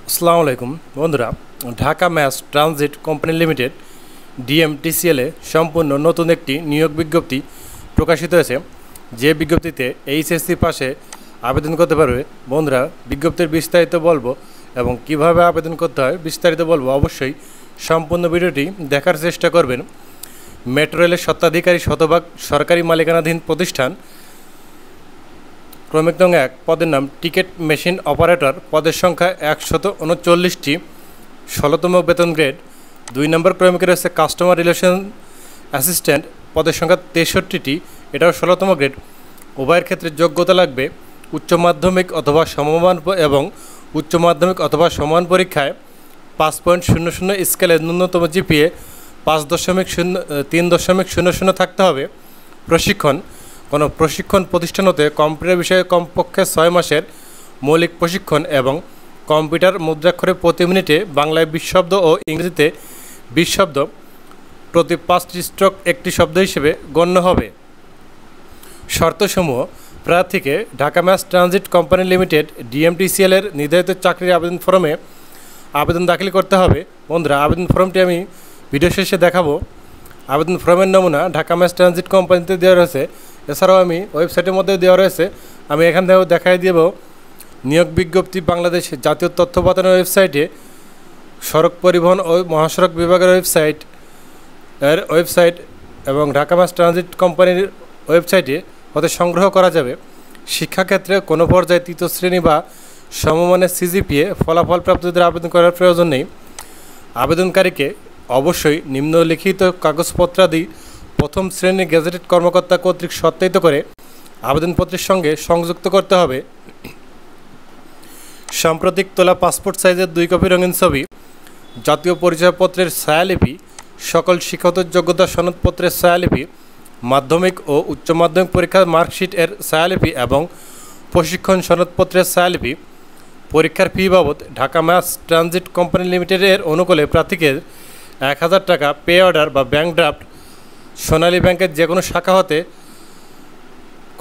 আসসালামু আলাইকুম বন্ধুরা, Dhaka mass transit company limited ডিএমটিসিএলে সম্পূর্ণ নতুন একটি নিয়োগ বিজ্ঞপ্তি প্রকাশিত হয়েছে। যে বিজ্ঞপ্তিতে এইচএসসি পাশে আবেদন করতে পারবে। বন্ধুরা, বিজ্ঞপ্তির বিস্তারিত বলবো এবং কিভাবে আবেদন করতে হয় বিস্তারিত বলবো। অবশ্যই সম্পূর্ণ ভিডিওটি দেখার চেষ্টা করবেন। মেট্রো রেলের স্বত্বাধিকারী শতভাগ সরকারি মালিকানাধীন প্রতিষ্ঠান ক্রমিক নং 1 পদের নাম টিকিট মেশিন অপারেটর, পদের সংখ্যা 139টি, 16তম বেতন গ্রেড। 2 নম্বর ক্রমিকে রয়েছে কাস্টমার রিলেশন অ্যাসিস্ট্যান্ট, পদের সংখ্যা 63টি, এটাও 16তম গ্রেড। উভয়ের ক্ষেত্রে যোগ্যতা লাগবে উচ্চ মাধ্যমিক অথবা সমমান এবং উচ্চ মাধ্যমিক অথবা সমান পরীক্ষায় 5.00 স্কেলে ন্যূনতম জিপিএ 3.00 থাকতে হবে। প্রশিক্ষণ: কোনো প্রশিক্ষণ প্রতিষ্ঠান হতে কম্পিউটার বিষয়ে কমপক্ষে 6 মাসের মৌলিক প্রশিক্ষণ এবং কম্পিউটার মুদ্রাক্ষরে প্রতি মিনিটে বাংলায় 20 শব্দ ও ইংরেজিতে 20 শব্দ, প্রতি 5টি স্ট্রোক একটি শব্দ হিসেবে গণ্য হবে। শর্তসমূহ: প্রার্থীকে Dhaka mass transit company limited DMTCL এর নির্ধারিত চাকরির আবেদন ফর্মে আবেদন দাখিল করতে হবে। বন্ধুরা, আবেদন ফর্মটি আমি ভিডিও শেষে দেখাবো। আবেদন ফর্মের নমুনা ঢাকা ম্যাস ট্রানজিট কোম্পানিতে দেওয়া রয়েছে, এছাড়াও আমি ওয়েবসাইটের মধ্যে দেওয়া রয়েছে। আমি এখান থেকেও দেখাই দেব নিয়োগ বিজ্ঞপ্তি বাংলাদেশ জাতীয় তথ্য পাঠানোর ওয়েবসাইটে, সড়ক পরিবহন ও মহাসড়ক বিভাগের ওয়েবসাইট এবং ঢাকা ম্যাস ট্রানজিট কোম্পানির ওয়েবসাইটে হতে সংগ্রহ করা যাবে। শিক্ষাক্ষেত্রে কোনো পর্যায়ে 3য় শ্রেণী বা সমমানের সিজিপিএ ফলাফল প্রাপ্তদের আবেদন করার প্রয়োজন নেই। আবেদনকারীকে অবশ্যই নিম্নলিখিত কাগজপত্রাদি প্রথম শ্রেণীর গেজেটেড কর্মকর্তা কর্তৃক সত্যায়িত করে আবেদনপত্রের সঙ্গে সংযুক্ত করতে হবে। সাম্প্রতিক তোলা পাসপোর্ট সাইজের 2 কপি রঙিন ছবি, জাতীয় পরিচয়পত্রের ছায়ালিপি, সকল শিক্ষাগত যোগ্যতা সনদপত্রের ছায়ালিপি, মাধ্যমিক ও উচ্চ মাধ্যমিক পরীক্ষার মার্কশিট এর ছায়ালিপি এবং প্রশিক্ষণ সনদপত্রের ছায়ালিপি। পরীক্ষার ফি বাবদ ঢাকা ম্যাস ট্রানজিট কোম্পানি লিমিটেডের অনুকূলে প্রার্থীকে 1000 টাকা পে অর্ডার বা ব্যাংক ড্রাফট সোনালী ব্যাংকের যে কোনো শাখা হতে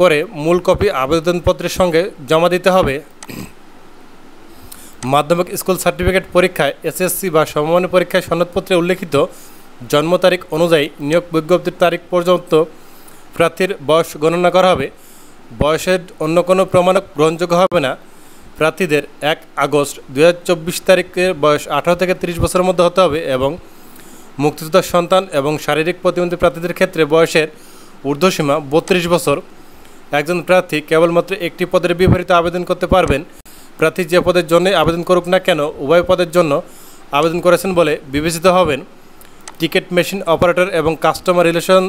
করে মূল কপি আবেদনপত্রের সঙ্গে জমা দিতে হবে। মাধ্যমিক স্কুল সার্টিফিকেট পরীক্ষায় এসএসসি বা সমমানের পরীক্ষায় সনদপত্রে উল্লেখিত জন্ম তারিখ অনুযায়ী নিয়োগ বিজ্ঞপ্তির তারিখ পর্যন্ত প্রার্থীর বয়স গণনা করা হবে। বয়সের অন্য কোনো প্রমাণক গ্রহণযোগ্য হবে না। প্রার্থীদের 1 আগস্ট 2024 তারিখের বয়স 18 থেকে 30 বছরের মধ্যে হতে হবে এবং মুক্তিযোদ্ধার সন্তান এবং শারীরিক প্রতিবন্ধী প্রার্থীদের ক্ষেত্রে বয়সের ঊর্ধ্বসীমা 32 বছর। একজন প্রার্থী কেবলমাত্র একটি পদের বিপরীতে আবেদন করতে পারবেন। প্রার্থী যে পদের জন্য আবেদন করুক না কেন উভয় পদের জন্য আবেদন করেছেন বলে বিবেচিত হবেন। টিকিট মেশিন অপারেটর এবং কাস্টমার রিলেশন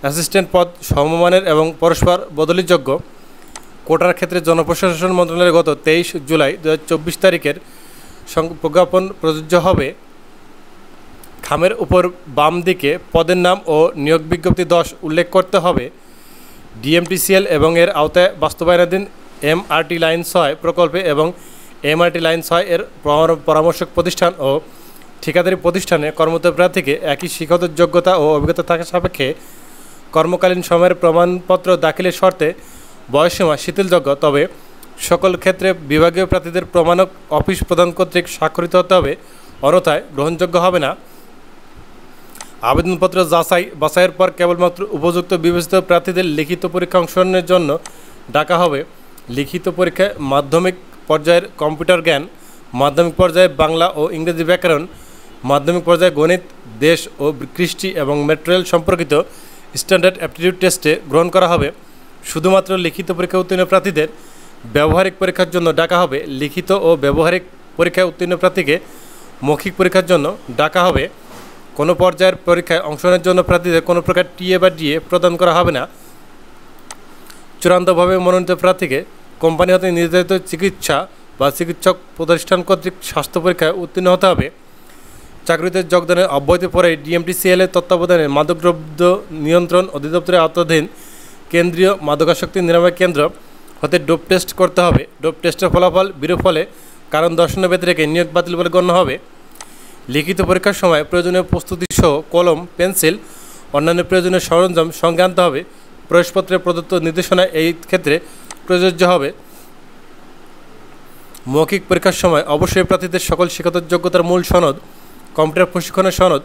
অ্যাসিস্ট্যান্ট পদ সমমানের এবং পরস্পর বদলিযোগ্য। কোটার ক্ষেত্রে জনপ্রশাসন মন্ত্রণালয়ের গত 23 জুলাই 2024 তারিখের প্রজ্ঞাপন প্রযোজ্য হবে। খামের উপর বাম দিকে পদের নাম ও নিয়োগ বিজ্ঞপ্তি 10 উল্লেখ করতে হবে। ডিএমটিসিএল এবং এর আওতায় বাস্তবায়নাধীন এমআরটি লাইন 6 প্রকল্পে এবং এমআরটি লাইন 6 এর পরামর্শক প্রতিষ্ঠান ও ঠিকাদারি প্রতিষ্ঠানে কর্মরত প্রার্থীকে একই শিক্ষাগত যোগ্যতা ও অভিজ্ঞতা থাকা সাপেক্ষে কর্মকালীন সময়ের প্রমাণপত্র দাখিলের শর্তে বয়সসীমা শিথিলযোগ্য। তবে সকল ক্ষেত্রে বিভাগীয় প্রার্থীদের প্রমাণক অফিস প্রদান কর্তৃক স্বাক্ষরিত হতে হবে, অন্যথায় গ্রহণযোগ্য হবে না। আবেদনপত্র বাছাইয়ের পর কেবলমাত্র উপযুক্ত বিবেচিত প্রার্থীদের লিখিত পরীক্ষা অংশগ্রহণের জন্য ডাকা হবে। লিখিত পরীক্ষায় মাধ্যমিক পর্যায়ের কম্পিউটার জ্ঞান, মাধ্যমিক পর্যায়ে বাংলা ও ইংরেজি ব্যাকরণ, মাধ্যমিক পর্যায়ে গণিত, দেশ ও কৃষ্টি এবং মেট্রো রেল সম্পর্কিত স্ট্যান্ডার্ড অ্যাপটিটিউড টেস্টে গ্রহণ করা হবে। শুধুমাত্র লিখিত পরীক্ষা উত্তীর্ণ প্রার্থীদের ব্যবহারিক পরীক্ষার জন্য ডাকা হবে। লিখিত ও ব্যবহারিক পরীক্ষায় উত্তীর্ণ প্রার্থীকে মৌখিক পরীক্ষার জন্য ডাকা হবে। কোনো পর্যায়ের পরীক্ষায় অংশগ্রহণের জন্য প্রার্থীদের কোনো প্রকার টিএ বা ডিএ প্রদান করা হবে না। চূড়ান্তভাবে মনোনীত প্রার্থীকে কোম্পানি হতে নির্ধারিত চিকিৎসা বা চিকিৎসক প্রতিষ্ঠান কর্তৃক স্বাস্থ্য পরীক্ষায় উত্তীর্ণ হতে হবে। চাকরিতে যোগদানের অব্যাহতি পরে ডিএমটিসিএল এর তত্ত্বাবধানে মাদকদ্রব্য নিয়ন্ত্রণ অধিদপ্তরের আওতাধীন কেন্দ্রীয় মাদকাসক্তি নিরাময় কেন্দ্র হতে ডোপ টেস্ট করতে হবে। ডোপ টেস্টের ফলাফল বিরূপ হলে কারণ দর্শানো ব্যতি রেখে নিয়োগ বাতিল বলে গণ্য হবে। লিখিত পরীক্ষার সময় প্রয়োজনীয় প্রস্তুতি সহ কলম, পেন্সিল, অন্যান্য প্রয়োজনীয় সরঞ্জাম সঙ্গে আনতে হবে। প্রবেশপত্রে প্রদত্ত নির্দেশনা এই ক্ষেত্রে প্রযোজ্য হবে। মৌখিক পরীক্ষার সময় অবশ্যই প্রার্থীদের সকল শিক্ষাগত যোগ্যতার মূল সনদ, কম্পিউটার প্রশিক্ষণের সনদ,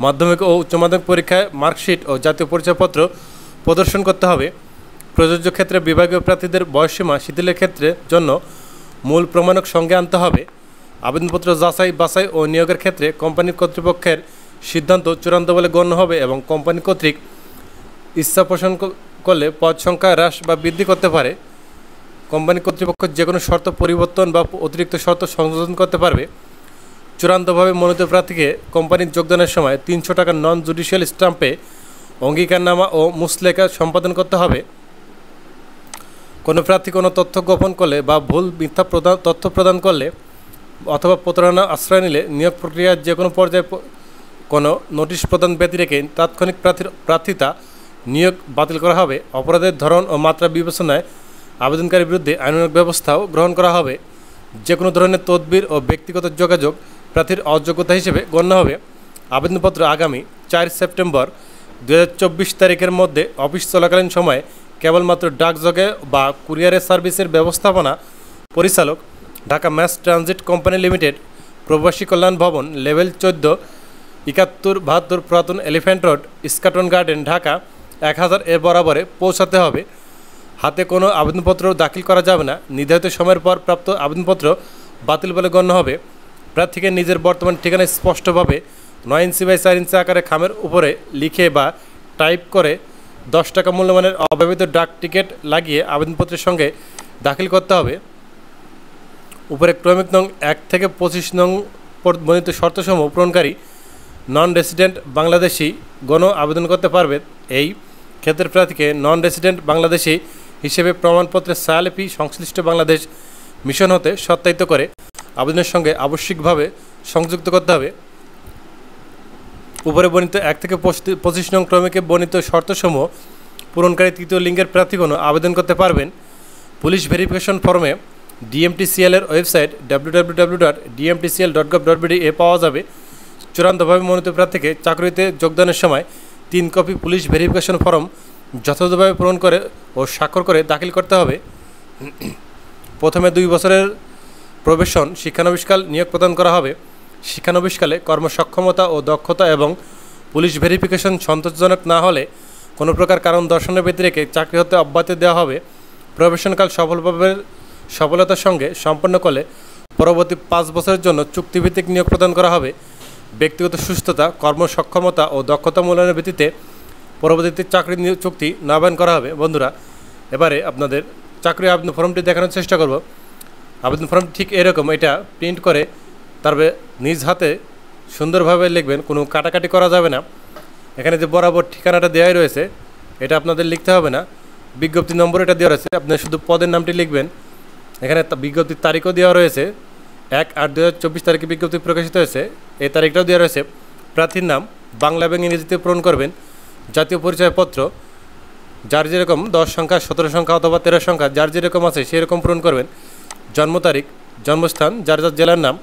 মাধ্যমিক ও উচ্চ মাধ্যমিক পরীক্ষায় মার্কশিট ও জাতীয় পরিচয়পত্র প্রদর্শন করতে হবে। প্রযোজ্য ক্ষেত্রে বিভাগীয় প্রার্থীদের বয়সসীমা শিথিলের ক্ষেত্রে জন্য মূল প্রমাণক সঙ্গে আনতে হবে। আবেদনপত্র যাচাই বাছাই ও নিয়োগের ক্ষেত্রে কোম্পানির কর্তৃপক্ষের সিদ্ধান্ত চূড়ান্ত বলে গণ্য হবে এবং কোম্পানি কর্তৃক ইচ্ছা পোষণ করলে পদ সংখ্যা হ্রাস বা বৃদ্ধি করতে পারে। কোম্পানি কর্তৃপক্ষ যে কোনো শর্ত পরিবর্তন বা অতিরিক্ত শর্ত সংযোজন করতে পারবে। চূড়ান্তভাবে মনোনীত প্রার্থীকে কোম্পানির যোগদানের সময় 300 টাকা নন জুডিশিয়াল স্ট্যাম্পে অঙ্গীকারনামা ও মুচলেখা সম্পাদন করতে হবে। কোনো প্রার্থী কোনো তথ্য গোপন করলে বা ভুল মিথ্যা তথ্য প্রদান করলে অথবা প্রতারণা আশ্রয় নিলে নিয়োগ প্রক্রিয়ার যে কোনো পর্যায়ে কোনো নোটিশ প্রদান ব্যতি রেখে তাৎক্ষণিক প্রার্থিতা নিয়োগ বাতিল করা হবে। অপরাধের ধরন ও মাত্রা বিবেচনায় আবেদনকারীর বিরুদ্ধে আইনানুগ ব্যবস্থাও গ্রহণ করা হবে। যে কোনো ধরনের তদবির ও ব্যক্তিগত যোগাযোগ প্রার্থীর অযোগ্যতা হিসেবে গণ্য হবে। আবেদনপত্র আগামী 4 সেপ্টেম্বর 2024 তারিখের মধ্যে অফিস চলাকালীন সময়ে কেবলমাত্র ডাকযোগে বা কুরিয়ারের সার্ভিসের ব্যবস্থাপনা পরিচালক, Dhaka mass transit company limited, Probashi Kalyan Bhaban, level 14, 7172 পুরাতন elephant road, Eskaton garden, Dhaka 1000 এর বরাবরে পৌঁছাতে হবে। হাতে কোনো আবেদনপত্র দাখিল করা যাবে না। নির্ধারিত সময়ের পর প্রাপ্ত আবেদনপত্র বাতিল বলে গণ্য হবে। প্রার্থীকে নিজের বর্তমান ঠিকানায় স্পষ্টভাবে 9 ইঞ্চি বাই 4 ইঞ্চি আকারে খামের উপরে লিখে বা টাইপ করে 10 টাকা মূল্যমানের অব্যবহৃত ডাক টিকিট লাগিয়ে আবেদনপত্রের সঙ্গে দাখিল করতে হবে। উপরে ক্রমিক নং 1 থেকে 25 নং বর্ণিত শর্তসমূহ পূরণকারী নন রেসিডেন্ট বাংলাদেশি গণ আবেদন করতে পারবে। এই ক্ষেত্রে প্রার্থীকে নন রেসিডেন্ট বাংলাদেশি হিসেবে প্রমাণপত্রের ছায়ালিপি সংশ্লিষ্ট বাংলাদেশ মিশন হতে সত্যায়িত করে আবেদনের সঙ্গে আবশ্যিকভাবে সংযুক্ত করতে হবে। উপরে বর্ণিত 1 থেকে 25 নং ক্রমিকে বর্ণিত শর্তসমূহ পূরণকারী তৃতীয় লিঙ্গের প্রার্থীগণ আবেদন করতে পারবেন। পুলিশ ভেরিফিকেশন ফর্মে DMTCL এর ওয়েবসাইট www.dmtcl.gov.bd এ পাওয়া যাবে। চূড়ান্তভাবে মনোনীত প্রার্থীকে চাকরিতে যোগদানের সময় 3 কপি পুলিশ ভেরিফিকেশন ফর্ম যথাযথভাবে পূরণ করে ও স্বাক্ষর করে দাখিল করতে হবে। প্রথমে 2 বছরের প্রবেশন শিক্ষানবিশকাল নিয়োগ প্রদান করা হবে। শিক্ষানবিশকালে কর্মসক্ষমতা ও দক্ষতা এবং পুলিশ ভেরিফিকেশন সন্তোষজনক না হলে কোনো প্রকার কারণ দর্শানোর ব্যতি রেখে চাকরি হতে অব্যাহতি দেওয়া হবে। প্রবেশনকাল সফলতার সঙ্গে সম্পন্ন করলে পরবর্তী 5 বছরের জন্য চুক্তিভিত্তিক নিয়োগ প্রদান করা হবে। ব্যক্তিগত সুস্থতা, কর্মসক্ষমতা ও দক্ষতা মূল্যায়নের ভিত্তিতে পরবর্তীতে চাকরি চুক্তি নবায়ন করা হবে। বন্ধুরা, এবারে আপনাদের চাকরি আবেদন ফর্মটি দেখানোর চেষ্টা করব। আবেদন ফর্ম ঠিক এরকম, এটা প্রিন্ট করে তারপরে নিজ হাতে সুন্দরভাবে লিখবেন, কোনো কাটাকাটি করা যাবে না। এখানে যে বরাবর ঠিকানাটা দেওয়াই রয়েছে এটা আপনাদের লিখতে হবে না। বিজ্ঞপ্তি নম্বর এটা দেওয়া রয়েছে, আপনি শুধু পদের নামটি লিখবেন। এখানে বিজ্ঞপ্তির তারিখও দেওয়া রয়েছে, 1/8/2024 তারিখে বিজ্ঞপ্তি প্রকাশিত হয়েছে, এই তারিখটাও দেওয়া রয়েছে। প্রার্থীর নাম বাংলা এবং ইংরেজিতে পূরণ করবেন। জাতীয় পরিচয়পত্র যার যেরকম 10 সংখ্যা, 17 সংখ্যা অথবা 13 সংখ্যা যার যেরকম আছে সেরকম পূরণ করবেন। জন্ম তারিখ, জন্মস্থান যার যার জেলার নাম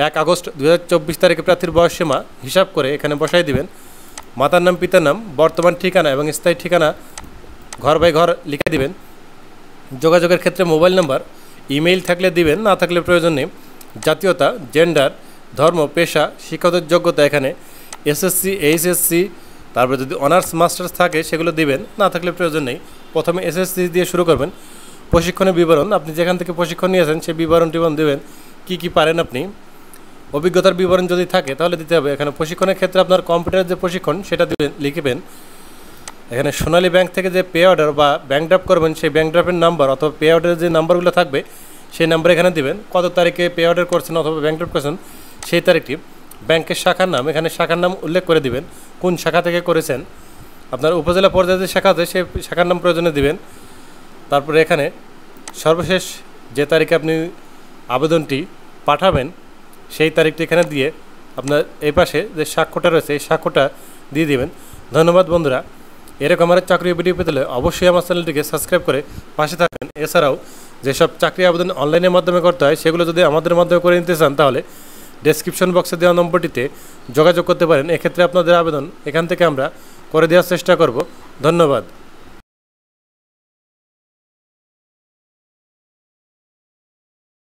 1 আগস্ট 2024 তারিখে প্রার্থীর বয়সসীমা হিসাব করে এখানে বসাই দিবেন। মাতার নাম, পিতার নাম, বর্তমান ঠিকানা এবং স্থায়ী ঠিকানা ঘর বাই ঘর লিখে দিবেন। যোগাযোগের ক্ষেত্রে মোবাইল নাম্বার, ইমেইল থাকলে দিবেন, না থাকলে প্রয়োজন নেই। জাতীয়তা, জেন্ডার, ধর্ম, পেশা, শিক্ষাগত যোগ্যতা এখানে SSC, HSC, তারপরে যদি অনার্স মাস্টার্স থাকে সেগুলো দিবেন, না থাকলে প্রয়োজন নেই। প্রথমে SSC দিয়ে শুরু করবেন। প্রশিক্ষণের বিবরণ, আপনি যেখান থেকে প্রশিক্ষণ নিয়েছেন সেই বিবরণটি দেবেন, কী পারেন আপনি। অভিজ্ঞতার বিবরণ যদি থাকে তাহলে দিতে হবে। এখানে প্রশিক্ষণের ক্ষেত্রে আপনার কম্পিউটারের যে প্রশিক্ষণ সেটা দিবেন, লিখবেন। এখানে সোনালী ব্যাংক থেকে যে পে অর্ডার বা ব্যাংক ড্রাফট করবেন সেই ব্যাংক ড্রাফটের নাম্বার অথবা পে অর্ডারের যে নাম্বারগুলো থাকবে সেই নাম্বার এখানে দিবেন। কত তারিখে পে অর্ডার করছেন অথবা ব্যাংক ড্রাফট করছেন সেই তারিখটি। ব্যাংকের শাখার নাম, এখানে শাখার নাম উল্লেখ করে দিবেন, কোন শাখা থেকে করেছেন। আপনার উপজেলা পর্যায়ে যে শাখা আছে সেই শাখার নাম প্রয়োজনে দিবেন। তারপরে এখানে সর্বশেষ যে তারিখে আপনি আবেদনটি পাঠাবেন সেই তারিখটি এখানে দিয়ে আপনার এই পাশে যে স্বাক্ষরটা রয়েছে এই স্বাক্ষরটা দিয়ে দিবেন। ধন্যবাদ বন্ধুরা। এরকম আমার চাকরি ভিডিও পেতে হলে অবশ্যই আমার চ্যানেলটিকে সাবস্ক্রাইব করে পাশে থাকবেন। এছাড়াও যেসব চাকরি আবেদন অনলাইনের মাধ্যমে করতে হয় সেগুলো যদি আমাদের মাধ্যমে করে নিতে চান তাহলে ডেসক্রিপশন বক্সে দেওয়া নম্বরটিতে যোগাযোগ করতে পারেন। এক্ষেত্রে আপনাদের আবেদন এখান থেকে আমরা করে দেওয়ার চেষ্টা করব। ধন্যবাদ।